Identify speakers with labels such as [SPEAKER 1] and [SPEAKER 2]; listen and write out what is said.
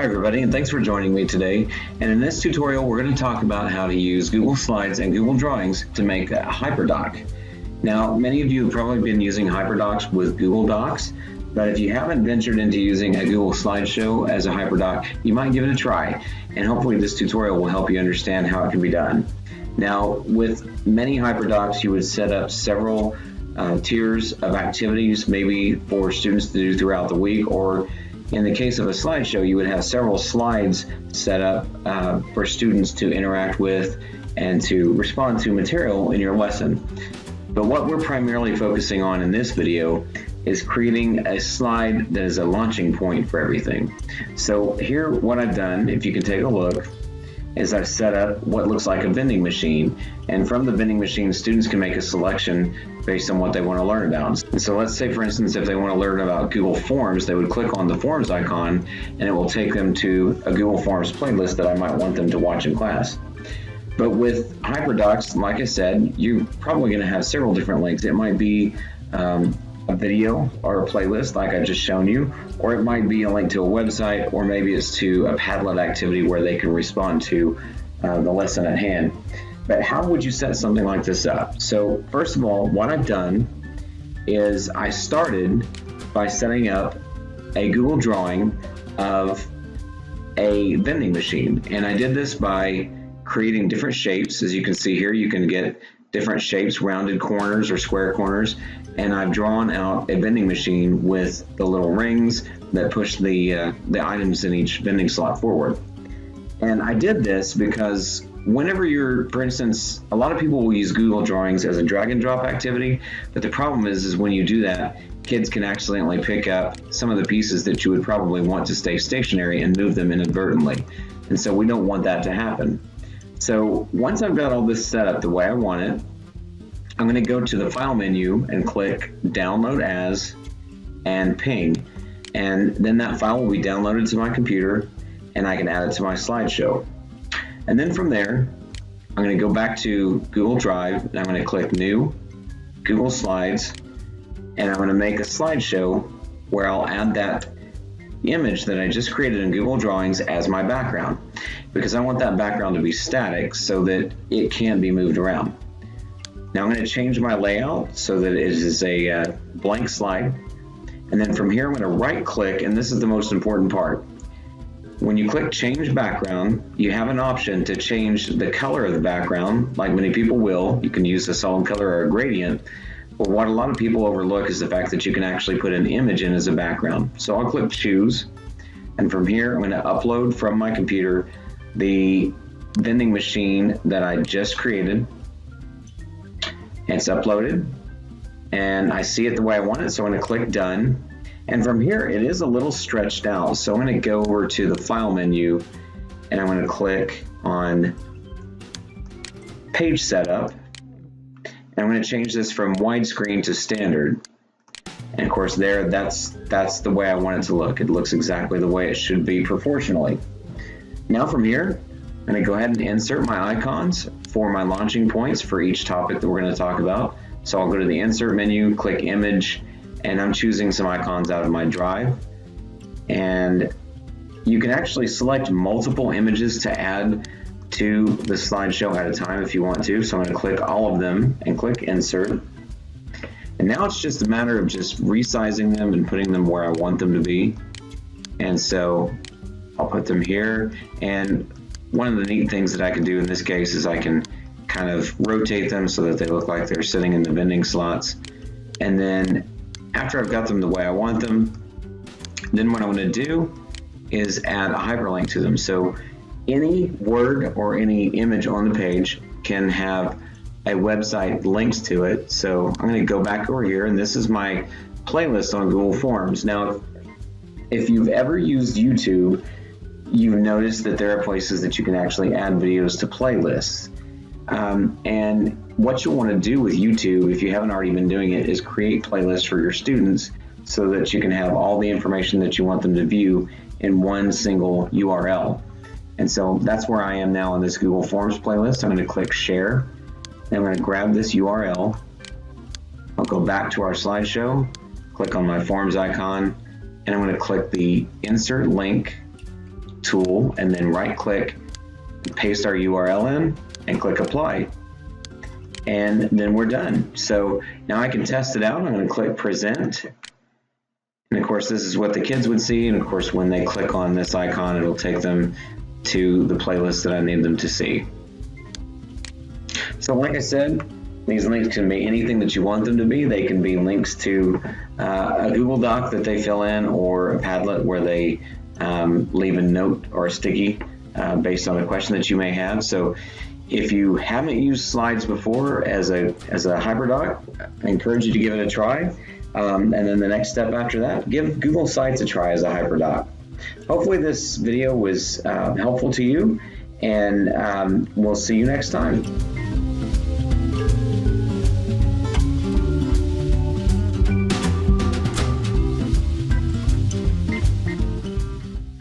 [SPEAKER 1] Hi everybody, and thanks for joining me today. And in this tutorial we're going to talk about how to use Google Slides and Google Drawings to make a Hyperdoc. Now many of you have probably been using Hyperdocs with Google Docs, but if you haven't ventured into using a Google Slideshow as a Hyperdoc, you might give it a try, and hopefully this tutorial will help you understand how it can be done. Now with many Hyperdocs you would set up several tiers of activities, maybe for students to do throughout the week, or in the case of a slideshow, you would have several slides set up for students to interact with and to respond to material in your lesson. But what we're primarily focusing on in this video is creating a slide that is a launching point for everything. So here what I've done, if you can take a look, is I've set up what looks like a vending machine, and from the vending machine students can make a selection based on what they want to learn about. And so let's say for instance if they want to learn about Google Forms, they would click on the Forms icon and it will take them to a Google Forms playlist that I might want them to watch in class. But with Hyperdocs, like I said, you're probably going to have several different links. It might be a video or a playlist like I've just shown you, or it might be a link to a website, or maybe it's to a Padlet activity where they can respond to the lesson at hand. But how would you set something like this up? So first of all, what I've done is I started by setting up a Google drawing of a vending machine, and I did this by creating different shapes. As you can see here, you can get different shapes, rounded corners or square corners, and I've drawn out a vending machine with the little rings that push the items in each vending slot forward. And I did this because whenever you're, for instance, a lot of people will use Google Drawings as a drag and drop activity, but the problem is when you do that, kids can accidentally pick up some of the pieces that you would probably want to stay stationary and move them inadvertently. And so we don't want that to happen. So once I've got all this set up the way I want it, I'm going to go to the File menu and click Download As and Ping. And then that file will be downloaded to my computer and I can add it to my slideshow. And then from there, I'm going to go back to Google Drive and I'm going to click New, Google Slides, and I'm going to make a slideshow where I'll add that image that I just created in Google Drawings as my background, because I want that background to be static so that it can be moved around. Now I'm going to change my layout so that it is a blank slide, and then from here I'm going to right click, and this is the most important part. When you click change background, you have an option to change the color of the background, like many people will. You can use a solid color or a gradient. But what a lot of people overlook is the fact that you can actually put an image in as a background. So I'll click choose, and from here I'm going to upload from my computer the vending machine that I just created. It's uploaded and I see it the way I want it, so I'm going to click done. And from here it is a little stretched out, so I'm going to go over to the File menu and I'm going to click on Page Setup. I'm going to change this from widescreen to standard, and of course there, that's the way I want it to look. It looks exactly the way it should be proportionally. Now from here I'm going to go ahead and insert my icons for my launching points for each topic that we're going to talk about. So I'll go to the insert menu, click image, and I'm choosing some icons out of my drive, and you can actually select multiple images to add to the slideshow at a time if you want to. So I'm going to click all of them and click insert, and now it's just a matter of just resizing them and putting them where I want them to be. And so I'll put them here, and one of the neat things that I can do in this case is I can kind of rotate them so that they look like they're sitting in the vending slots. And then after I've got them the way I want them, then what I'm going to do is add a hyperlink to them. So any word or any image on the page can have a website linked to it. So I'm going to go back over here, and this is my playlist on Google Forms. Now, if you've ever used YouTube, you've noticed that there are places that you can actually add videos to playlists. And what you'll want to do with YouTube, if you haven't already been doing it, is create playlists for your students so that you can have all the information that you want them to view in one single URL. And so that's where I am now in this Google Forms playlist. I'm going to click share, and I'm going to grab this URL. I'll go back to our slideshow, click on my Forms icon, and I'm going to click the insert link tool and then right click, paste our URL in and click apply. And then we're done. So now I can test it out. I'm going to click present. And of course, this is what the kids would see. And of course, when they click on this icon, it'll take them to the playlist that I need them to see. So like I said, these links can be anything that you want them to be. They can be links to a Google Doc that they fill in, or a Padlet where they leave a note or a sticky based on a question that you may have. So if you haven't used slides before as a Hyperdoc, I encourage you to give it a try. And then the next step after that, give Google Sites a try as a Hyperdoc. Hopefully this video was helpful to you, and we'll see you next time.